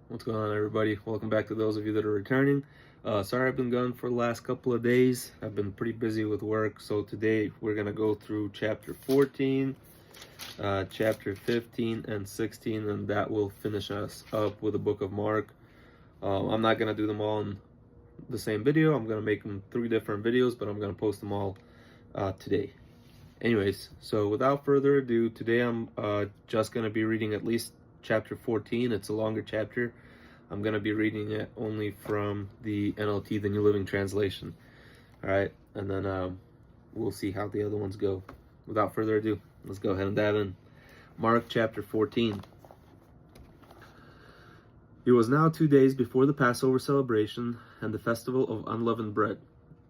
What's going on, everybody? Welcome back to those of you that are returning. Sorry I've been gone for the last couple of days. I've been pretty busy with work, so today we're going to go through chapter 14, chapter 15, and 16, and that will finish us up with the book of Mark. I'm not going to do them all in the same video. I'm going to make them 3 different videos, but I'm going to post them all today. Anyways, so without further ado, today I'm just going to be reading at least chapter 14. It's a longer chapter. I'm going to be reading it only from the NLT, the New Living Translation. All right, and then we'll see how the other ones go. Without further ado, let's go ahead and dive in. Mark chapter 14. It was now 2 days before the Passover celebration and the festival of unleavened bread.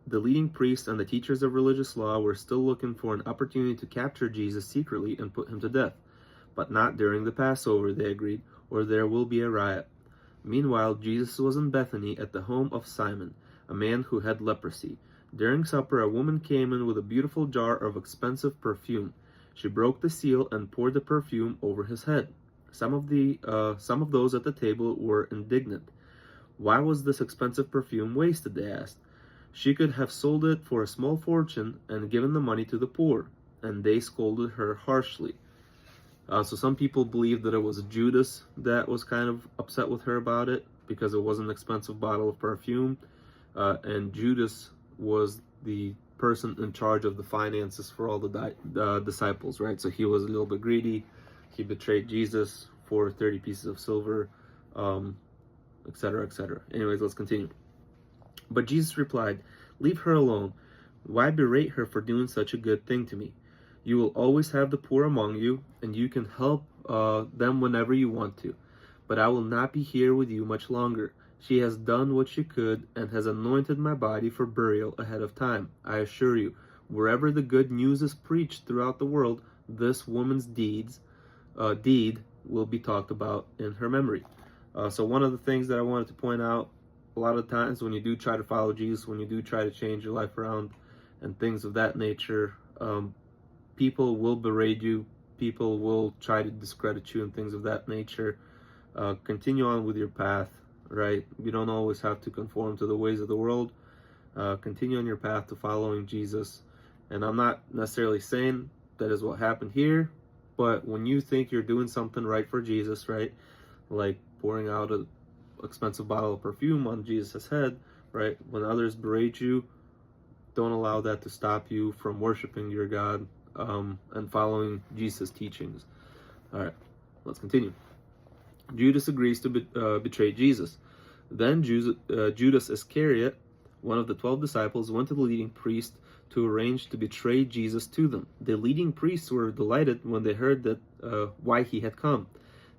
The leading priests and the teachers of religious law were still looking for an opportunity to capture Jesus secretly and put him to death. But not during the Passover, they agreed, or there will be a riot. Meanwhile, Jesus was in Bethany at the home of Simon, a man who had leprosy. During supper, a woman came in with a beautiful jar of expensive perfume. She broke the seal and poured the perfume over his head. Some of those at the table were indignant. Why was this expensive perfume wasted, they asked. She could have sold it for a small fortune and given the money to the poor, and they scolded her harshly. So some people believe that it was Judas that was kind of upset with her about it because it was an expensive bottle of perfume, and Judas was the person in charge of the finances for all the disciples, right? So he was a little bit greedy. He betrayed Jesus for 30 pieces of silver, etc., etc. Anyways, let's continue. But Jesus replied, "Leave her alone. Why berate her for doing such a good thing to me? You will always have the poor among you, and you can help them whenever you want to. But I will not be here with you much longer. She has done what she could and has anointed my body for burial ahead of time. I assure you, wherever the good news is preached throughout the world, this woman's deed will be talked about in her memory." So one of the things that I wanted to point out, a lot of times when you do try to follow Jesus, when you do try to change your life around and things of that nature, people will berate you, people will try to discredit you and things of that nature. Continue on with your path, right? You don't always have to conform to the ways of the world. Continue on your path to following Jesus. And I'm not necessarily saying that is what happened here, but when you think you're doing something right for Jesus, right, like pouring out an expensive bottle of perfume on Jesus' head, right, when others berate you, don't allow that to stop you from worshiping your God and following Jesus' teachings. All right, let's continue. Judas agrees to betray Jesus. Then Judas Iscariot, one of the 12 disciples, went to the leading priest to arrange to betray Jesus to them. The leading priests were delighted when they heard that why he had come,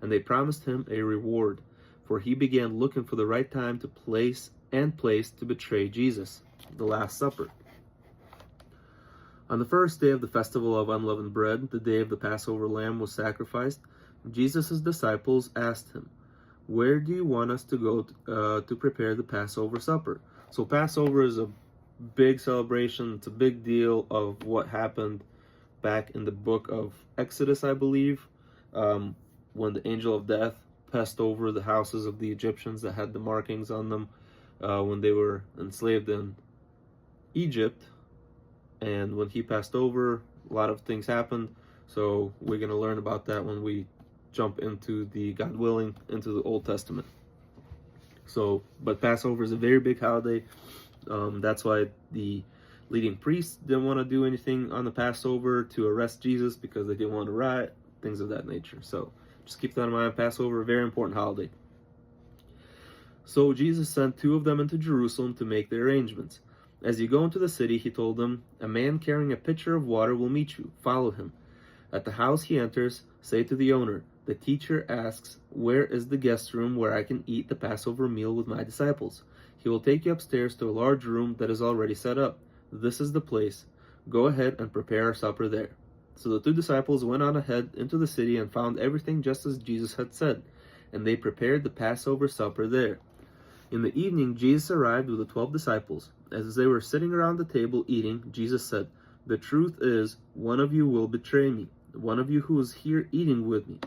and they promised him a reward, for he began looking for the right time to place to betray Jesus, the Last Supper. On the first day of the festival of unleavened bread, the day of the Passover lamb was sacrificed, Jesus' disciples asked him, "Where do you want us to go to prepare the Passover supper?" So Passover is a big celebration. It's a big deal of what happened back in the book of Exodus, I believe, when the angel of death passed over the houses of the Egyptians that had the markings on them when they were enslaved in Egypt. And when he passed over, a lot of things happened. So we're going to learn about that when we jump into God willing, into the Old Testament. So, but Passover is a very big holiday. That's why the leading priests didn't want to do anything on the Passover to arrest Jesus, because they didn't want to riot, things of that nature. So just keep that in mind. Passover, a very important holiday. So Jesus sent 2 of them into Jerusalem to make the arrangements. As you go into the city, he told them, "A man carrying a pitcher of water will meet you. Follow him. At the house he enters, say to the owner, 'The teacher asks, where is the guest room where I can eat the Passover meal with my disciples?' He will take you upstairs to a large room that is already set up. This is the place. Go ahead and prepare our supper there." So the 2 disciples went on ahead into the city and found everything just as Jesus had said, and they prepared the Passover supper there. In the evening, Jesus arrived with the 12 disciples. As they were sitting around the table eating, Jesus said, "The truth is, one of you will betray me, one of you who is here eating with me."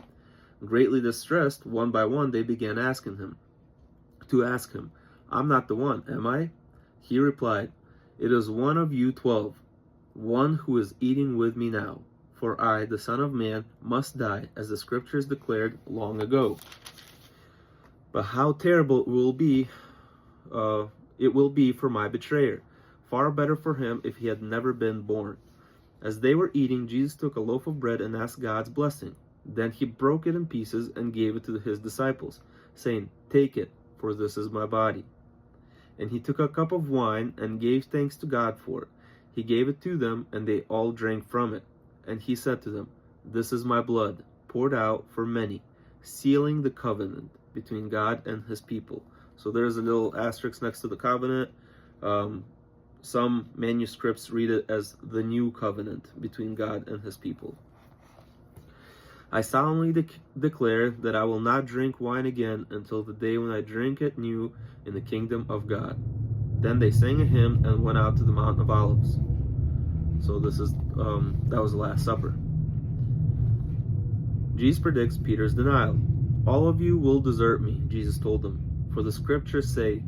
Greatly distressed, one by one, they began to ask him, I'm not the one, am I? He replied, It is one of you 12, one who is eating with me now. For I, the Son of Man, must die, as the Scriptures declared long ago. But how terrible it will be for my betrayer. Far better for him if he had never been born. As they were eating, Jesus took a loaf of bread and asked God's blessing. Then he broke it in pieces and gave it to his disciples, saying, Take it, for this is my body. And he took a cup of wine and gave thanks to God for it. He gave it to them, and they all drank from it. And he said to them, This is my blood, poured out for many, sealing the covenant between God and his people. So there's a little asterisk next to the covenant. Some manuscripts read it as the new covenant between God and his people. I solemnly declare that I will not drink wine again until the day when I drink it new in the kingdom of God. Then they sang a hymn and went out to the Mount of Olives. So this is that was the Last Supper. Jesus predicts Peter's denial. All of you will desert me, Jesus told them, for the scriptures say,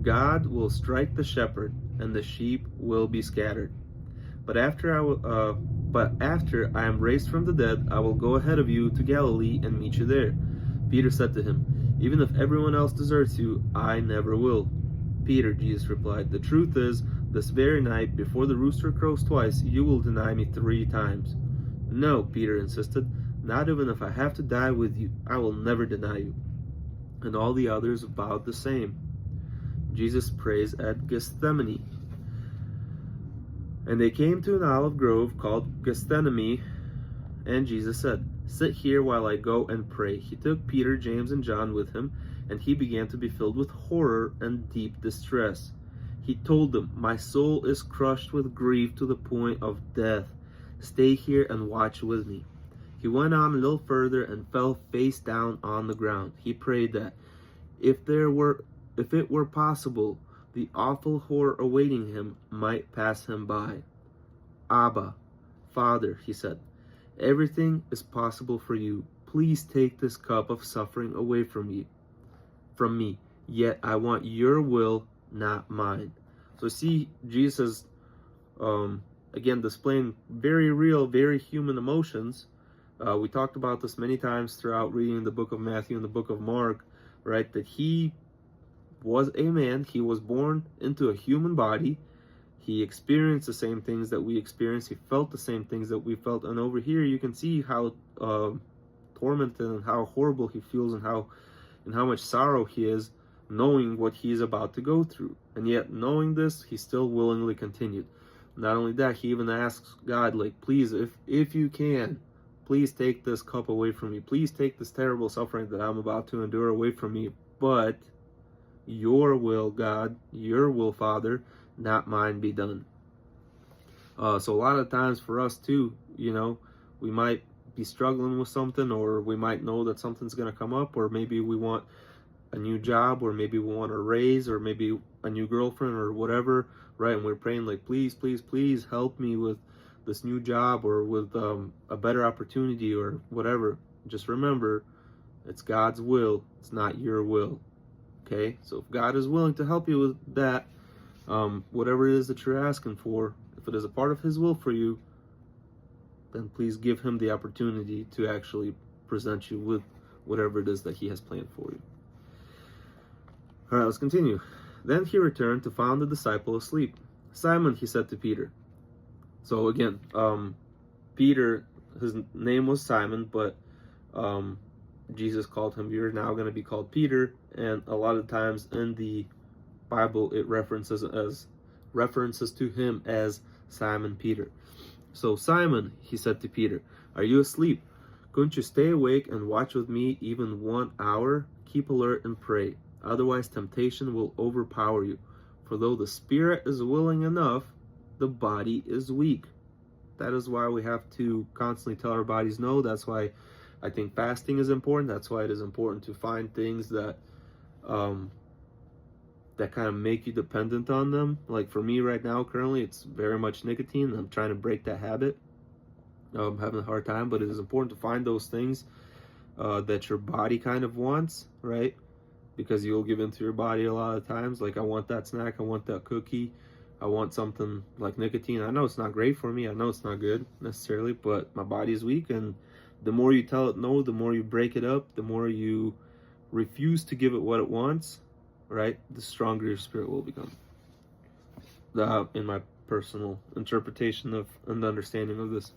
God will strike the shepherd, and the sheep will be scattered. But after I am raised from the dead, I will go ahead of you to Galilee and meet you there. Peter said to him, Even if everyone else deserts you, I never will. Peter, Jesus replied, The truth is, this very night, before the rooster crows twice, you will deny me 3 times. No, Peter insisted, not even if I have to die with you, I will never deny you. And all the others vowed the same. Jesus prays at Gethsemane. And they came to an olive grove called Gethsemane, and Jesus said, Sit here while I go and pray. He took Peter, James, and John with him, and he began to be filled with horror and deep distress. He told them, My soul is crushed with grief to the point of death. Stay here and watch with me. He went on a little further and fell face down on the ground. He prayed that, if it were possible, the awful horror awaiting him might pass him by. Abba, Father, he said, everything is possible for you. Please take this cup of suffering away from me. Yet I want your will, not mine. So see, Jesus, again, displaying very real, very human emotions. We talked about this many times throughout reading the book of Matthew and the book of Mark, right? That he was a man. He was born into a human body. He experienced the same things that we experienced. He felt the same things that we felt. And over here, you can see how tormented and how horrible he feels, and how much sorrow he is, knowing what he is about to go through. And yet, knowing this, he still willingly continued. Not only that, he even asks God, like, please, if you can, please take this cup away from me. Please take this terrible suffering that I'm about to endure away from me. But your will, God, your will, Father, not mine, be done. So a lot of times for us too, we might be struggling with something, or we might know that something's going to come up, or maybe we want a new job, or maybe we want a raise, or maybe a new girlfriend, or whatever, right? And we're praying like, please, please, please help me with this new job, or with a better opportunity, or whatever. Just remember, it's God's will, it's not your will. Okay, so if God is willing to help you with that, whatever it is that you're asking for, if it is a part of his will for you, then please give him the opportunity to actually present you with whatever it is that he has planned for you. All right, let's continue. Then he returned to find the disciple asleep. Simon, he said to Peter. So again, Peter, his name was Simon, but Jesus called him, you're now going to be called Peter. And a lot of times in the Bible, it references to him as Simon Peter. So Simon, he said to Peter, are you asleep? Couldn't you stay awake and watch with me even 1 hour? Keep alert and pray. Otherwise temptation will overpower you. For though the spirit is willing enough, the body is weak. That is why we have to constantly tell our bodies no. That's why I think fasting is important. That's why it is important to find things that that kind of make you dependent on them. Like for me right now, currently, it's very much nicotine. I'm trying to break that habit. I'm having a hard time, but it is important to find those things that your body kind of wants, right? Because you'll give into your body a lot of times. Like, I want that snack, I want that cookie, I want something like nicotine. I know it's not great for me, I know it's not good necessarily, but my body is weak, and the more you tell it no, the more you break it up, the more you refuse to give it what it wants, right? The stronger your spirit will become. In my personal interpretation of and understanding of this.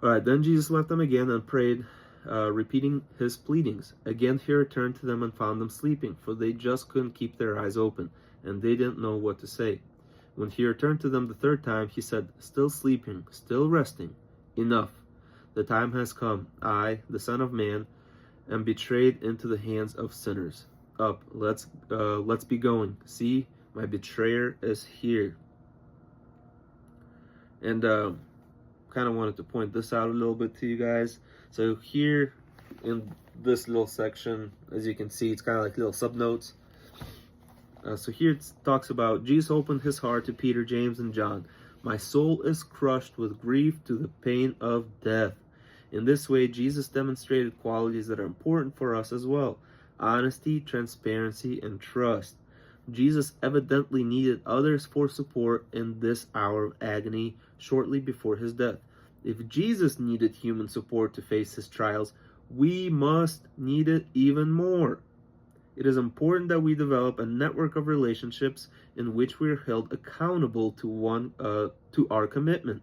All right, then Jesus left them again and prayed, repeating his pleadings. Again he returned to them and found them sleeping, for they just couldn't keep their eyes open, and they didn't know what to say. When he returned to them the third time, he said, "Still sleeping, still resting? Enough. The time has come. I, the Son of Man, am betrayed into the hands of sinners. Up, let's be going. See, my betrayer is here." And kind of wanted to point this out a little bit to you guys. So here in this little section, as you can see, it's kind of like little subnotes. So here it talks about Jesus opened his heart to Peter, James, and John. "My soul is crushed with grief to the pain of death." In this way, Jesus demonstrated qualities that are important for us as well: honesty, transparency, and trust. Jesus evidently needed others for support in this hour of agony shortly before his death. If Jesus needed human support to face his trials, we must need it even more. It is important that we develop a network of relationships in which we are held accountable to our commitment.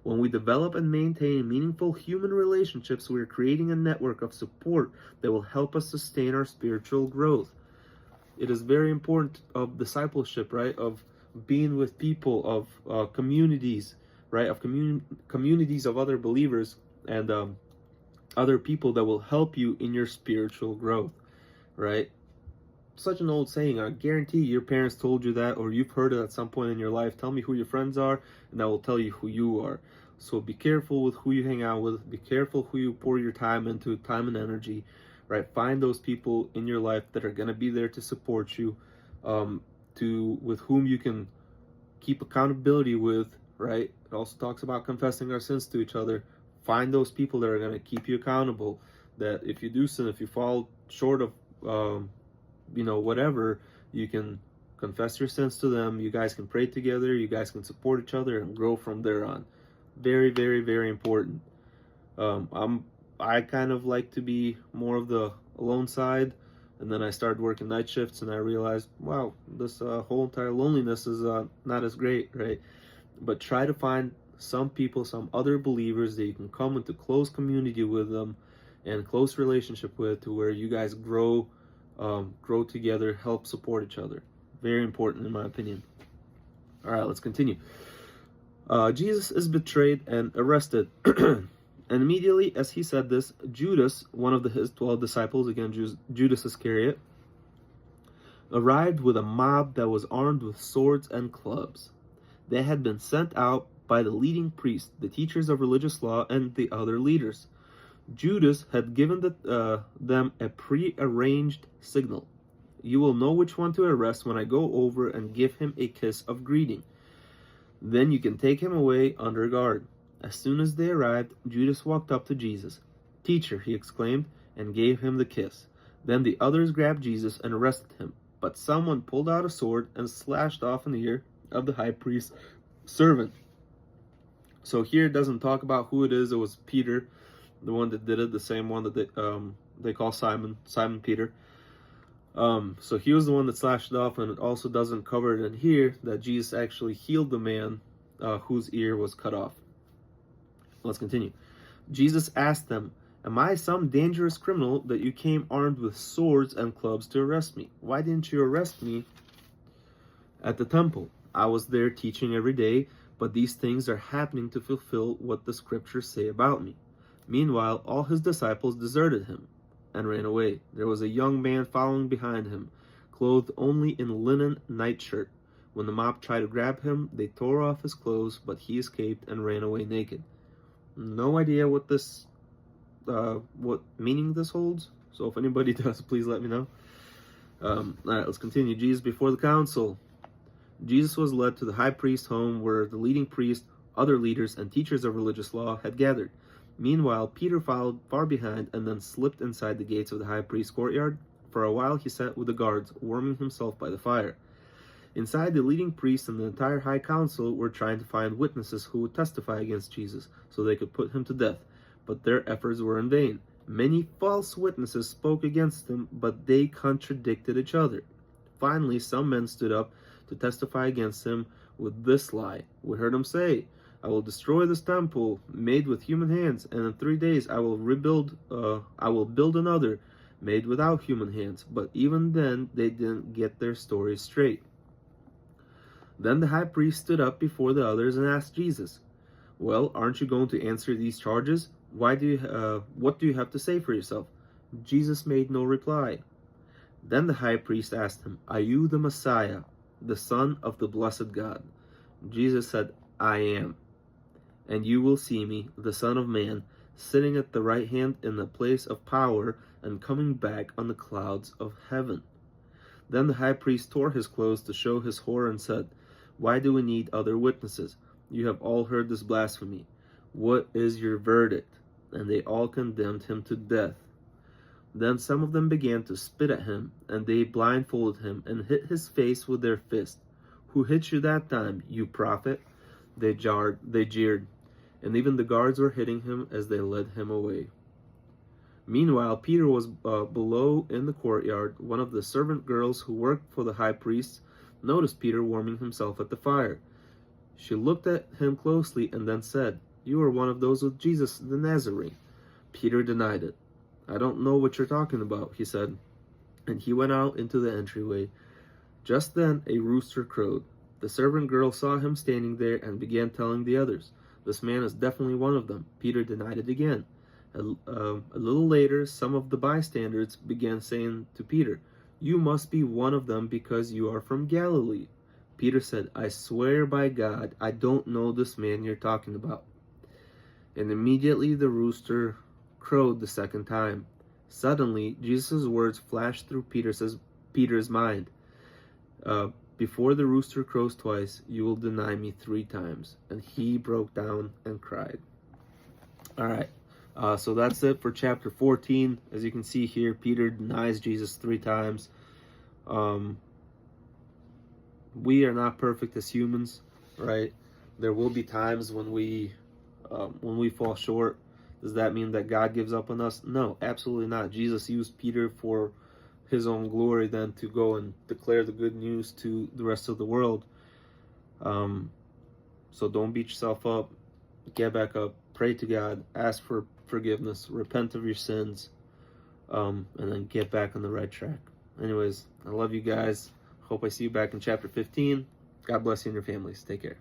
When we develop and maintain meaningful human relationships, we are creating a network of support that will help us sustain our spiritual growth. It is very important of discipleship, right? Of being with people, of communities, right? Of communities of other believers and other people that will help you in your spiritual growth, right? Such an old saying. I guarantee your parents told you that, or you've heard it at some point in your life. Tell me who your friends are, and I will tell you who you are. So be careful with who you hang out with. Be careful who you pour your time into, time and energy, right? Find those people in your life that are going to be there to support you, with whom you can keep accountability with, right? It also talks about confessing our sins to each other. Find those people that are going to keep you accountable, that if you do sin, if you fall short of whatever, you can confess your sins to them. You guys can pray together, you guys can support each other and grow from there on. Very, very, very important. I kind of like to be more of the alone side, and then I started working night shifts, and I realized, wow, this whole entire loneliness is not as great, right? But try to find some people, some other believers that you can come into close community with them and close relationship with, to where you guys grow together, help support each other. Very important in my opinion. All right, let's continue. Jesus is betrayed and arrested. And immediately as he said this, Judas, one of his 12 disciples, again Judas Iscariot, arrived with a mob that was armed with swords and clubs. They had been sent out by the leading priests, the teachers of religious law, and the other leaders. Judas had given them a pre-arranged signal. "You will know which one to arrest when I go over and give him a kiss of greeting. Then you can take him away under guard." As soon as they arrived, Judas walked up to Jesus. "Teacher," he exclaimed, and gave him the kiss. Then the others grabbed Jesus and arrested him. But someone pulled out a sword and slashed off an ear of the high priest's servant. So here it doesn't talk about who it is. It was Peter, the one that did it, the same one that they call Simon Peter. So he was the one that slashed it off, and it also doesn't cover it in here that Jesus actually healed the man whose ear was cut off. Let's continue. Jesus asked them, "Am I some dangerous criminal that you came armed with swords and clubs to arrest me? Why didn't you arrest me at the temple? I was there teaching every day, but these things are happening to fulfill what the scriptures say about me." Meanwhile, all his disciples deserted him and ran away. There was a young man following behind him, clothed only in linen nightshirt. When the mob tried to grab him, they tore off his clothes, but he escaped and ran away naked. No idea what meaning this holds. So if anybody does, please let me know. All right, let's continue. Jesus before the council. Jesus was led to the high priest's home, where the leading priest, other leaders, and teachers of religious law had gathered. Meanwhile, Peter followed far behind and then slipped inside the gates of the high priest's courtyard. For a while he sat with the guards, warming himself by the fire. Inside, the leading priests and the entire high council were trying to find witnesses who would testify against Jesus, so they could put him to death. But their efforts were in vain. Many false witnesses spoke against him, but they contradicted each other. Finally, some men stood up to testify against him with this lie. We heard him say, "I will destroy this temple made with human hands, and in 3 days I will build another made without human hands." But even then, they didn't get their story straight. Then the high priest stood up before the others and asked Jesus, "Well, aren't you going to answer these charges? What do you have to say for yourself?" Jesus made no reply. Then the high priest asked him, "Are you the Messiah, the Son of the blessed God?" Jesus said, "I am. And you will see me, the Son of Man, sitting at the right hand in the place of power and coming back on the clouds of heaven." Then the high priest tore his clothes to show his horror and said, "Why do we need other witnesses? You have all heard this blasphemy. What is your verdict?" And they all condemned him to death. Then some of them began to spit at him, and they blindfolded him and hit his face with their fist. "Who hit you that time, you prophet?" They jeered, and even the guards were hitting him as they led him away. Meanwhile, Peter was below in the courtyard. One of the servant girls who worked for the high priest noticed Peter warming himself at the fire. She looked at him closely and then said, "You are one of those with Jesus the Nazarene." Peter denied it. "I don't know what you're talking about," he said, and he went out into the entryway. Just then a rooster crowed. The servant girl saw him standing there and began telling the others, "This man is definitely one of them." Peter denied it again. A little later, some of the bystanders began saying to Peter, "You must be one of them because you are from Galilee." Peter said, "I swear by God, I don't know this man you're talking about." And immediately the rooster crowed the second time. Suddenly, Jesus' words flashed through Peter's mind. "Before the rooster crows twice, you will deny me 3 times." And he broke down and cried. All right. So that's it for chapter 14. As you can see here, Peter denies Jesus 3 times. We are not perfect as humans, right? There will be times when we fall short. Does that mean that God gives up on us? No, absolutely not. Jesus used Peter for his own glory then to go and declare the good news to the rest of the world. So don't beat yourself up. Get back up. Pray to God. Ask for forgiveness. Repent of your sins. And then get back on the right track. Anyways, I love you guys. Hope I see you back in chapter 15. God bless you and your families. Take care.